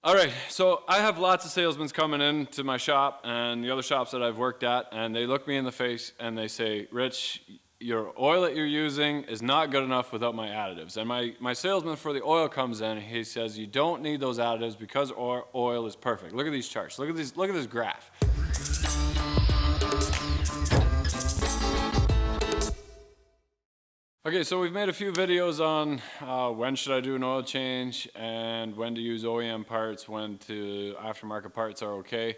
All right, so I have lots of salesmen coming in to my shop and the other shops that I've worked at, and they look me in the face and they say, Rich, your oil that you're using is not good enough without my additives. And my salesman for the oil comes in and he says, you don't need those additives because our oil is perfect. Look at these charts, look at this graph. Okay, so we've made a few videos on when should I do an oil change and when to use OEM parts, when to aftermarket parts are okay.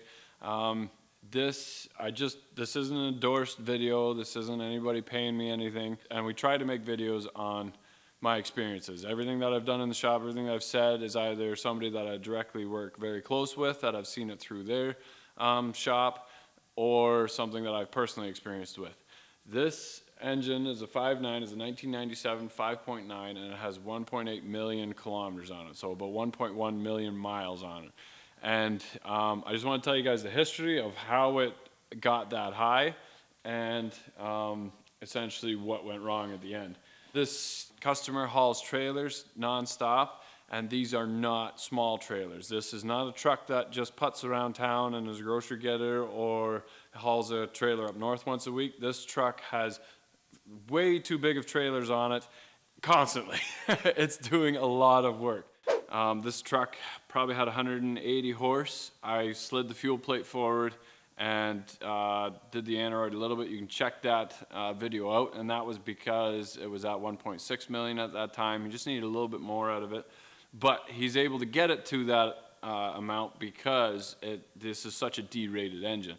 This isn't an endorsed video, this isn't anybody paying me anything, and we try to make videos on my experiences. Everything that I've done in the shop, everything that I've said is either somebody that I directly work very close with, that I've seen it through their shop, or something that I've personally experienced with. This engine is a 5.9, is a 1997 5.9, and it has 1.8 million kilometers on it, so about 1.1 million miles on it. And I just want to tell you guys the history of how it got that high and essentially what went wrong at the end. This customer hauls trailers non-stop, and these are not small trailers. This is not a truck that just putts around town and is a grocery getter or hauls a trailer up north once a week. This truck has way too big of trailers on it constantly. It's doing a lot of work. This truck probably had 180 horse. I slid the fuel plate forward and did the aneroid a little bit. You can check that video out, and that was because it was at 1.6 million at that time. He just needed a little bit more out of it, but he's able to get it to that amount because this is such a D-rated engine.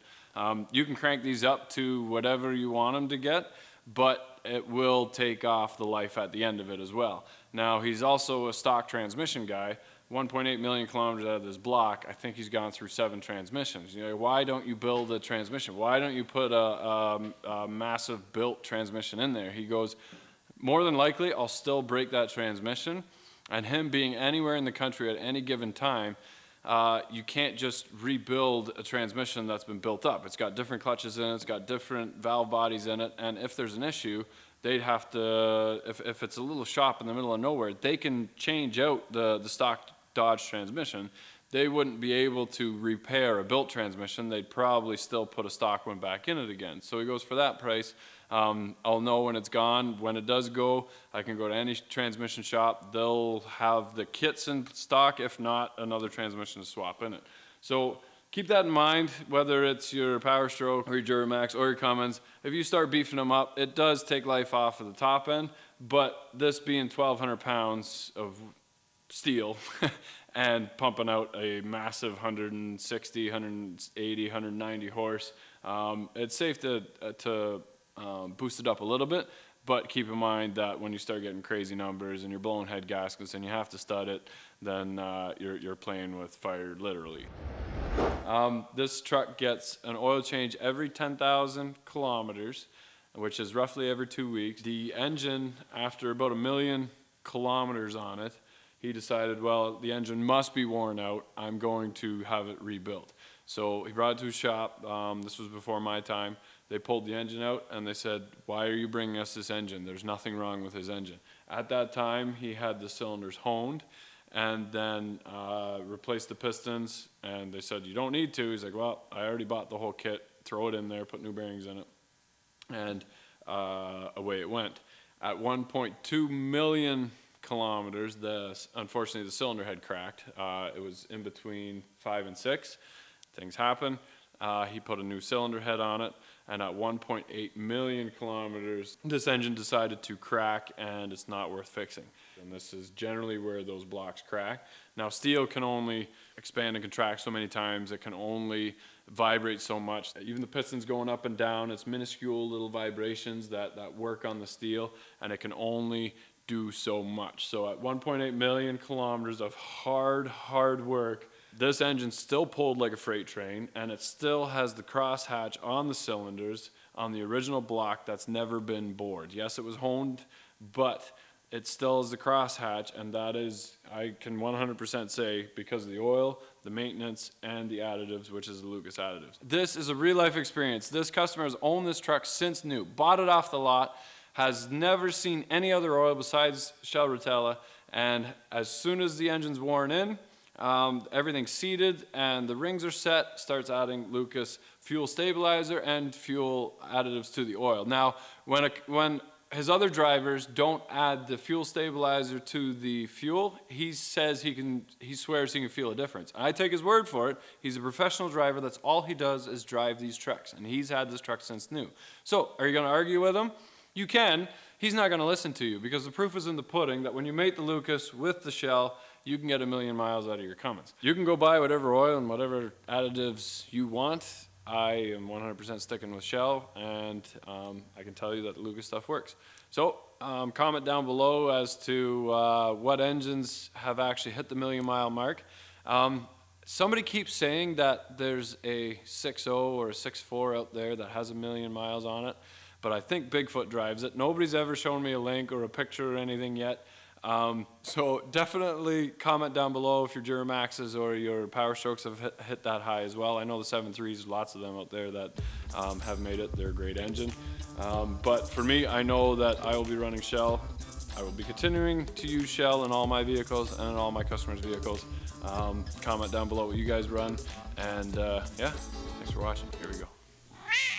You can crank these up to whatever you want them to get, but it will take off the life at the end of it as well. Now, he's also a stock transmission guy. 1.8 million kilometers out of this block, I think he's gone through 7 transmissions. You know, why don't you build a transmission? Why don't you put a massive built transmission in there? He goes, more than likely, I'll still break that transmission. And him being anywhere in the country at any given time, you can't just rebuild a transmission that's been built up. It's got different clutches in it, it's got different valve bodies in it, and if there's an issue, they'd have to, if it's a little shop in the middle of nowhere, they can change out the stock Dodge transmission. They wouldn't be able to repair a built transmission. They'd probably still put a stock one back in it again. So he goes, for that price, I'll know when it's gone. When it does go, I can go to any transmission shop. They'll have the kits in stock, if not, another transmission to swap in it. So keep that in mind, whether it's your Powertroke or your Duramax or your Cummins. If you start beefing them up, it does take life off of the top end, but this being 1,200 pounds of steel and pumping out a massive 160, 180, 190 horse, it's safe to boost it up a little bit, but keep in mind that when you start getting crazy numbers and you're blowing head gaskets and you have to stud it, then you're playing with fire literally. This truck gets an oil change every 10,000 kilometers, which is roughly every 2 weeks. The engine, after about 1 million kilometers on it, he decided, well, the engine must be worn out. I'm going to have it rebuilt. So he brought it to his shop. This was before my time. They pulled the engine out and they said, why are you bringing us this engine? There's nothing wrong with his engine. At that time, he had the cylinders honed and then replaced the pistons, and they said, you don't need to. He's like, well, I already bought the whole kit. Throw it in there, put new bearings in it, and away it went. At 1.2 million kilometers, unfortunately the cylinder head cracked. It was in between 5 and 6. Things happen. He put a new cylinder head on it, and at 1.8 million kilometers, this engine decided to crack, and it's not worth fixing. And this is generally where those blocks crack. Now, steel can only expand and contract so many times. It can only vibrate so much. Even the pistons going up and down, it's minuscule little vibrations that work on the steel, and it can only do so much. So at 1.8 million kilometers of hard work, this engine still pulled like a freight train, and it still has the crosshatch on the cylinders on the original block that's never been bored. Yes, it was honed, but it still is the crosshatch, and that is, I can 100% say, because of the oil, the maintenance, and the additives, which is the Lucas Additives. This is a real-life experience. This customer has owned this truck since new, bought it off the lot, has never seen any other oil besides Shell Rotella, and as soon as the engine's worn in, everything's seated and the rings are set, starts adding Lucas fuel stabilizer and fuel additives to the oil. Now, when his other drivers don't add the fuel stabilizer to the fuel, he swears he can feel a difference. And I take his word for it. He's a professional driver. That's all he does is drive these trucks. And he's had this truck since new. So are you going to argue with him? You can. He's not going to listen to you because the proof is in the pudding that when you mate the Lucas with the shell, you can get 1,000,000 miles out of your Cummins. You can go buy whatever oil and whatever additives you want. I am 100% sticking with Shell, and I can tell you that the Lucas stuff works. So comment down below as to what engines have actually hit the 1,000,000 mile mark. Somebody keeps saying that there's a 6.0 or a 6.4 out there that has 1,000,000 miles on it, but I think Bigfoot drives it. Nobody's ever shown me a link or a picture or anything yet. So definitely comment down below if your Duramaxes or your Powerstrokes have hit that high as well. I know the 7.3s, lots of them out there that have made it. They're a great engine. But for me, I know that I will be running Shell. I will be continuing to use Shell in all my vehicles and in all my customers' vehicles. Comment down below what you guys run. And yeah, thanks for watching. Here we go.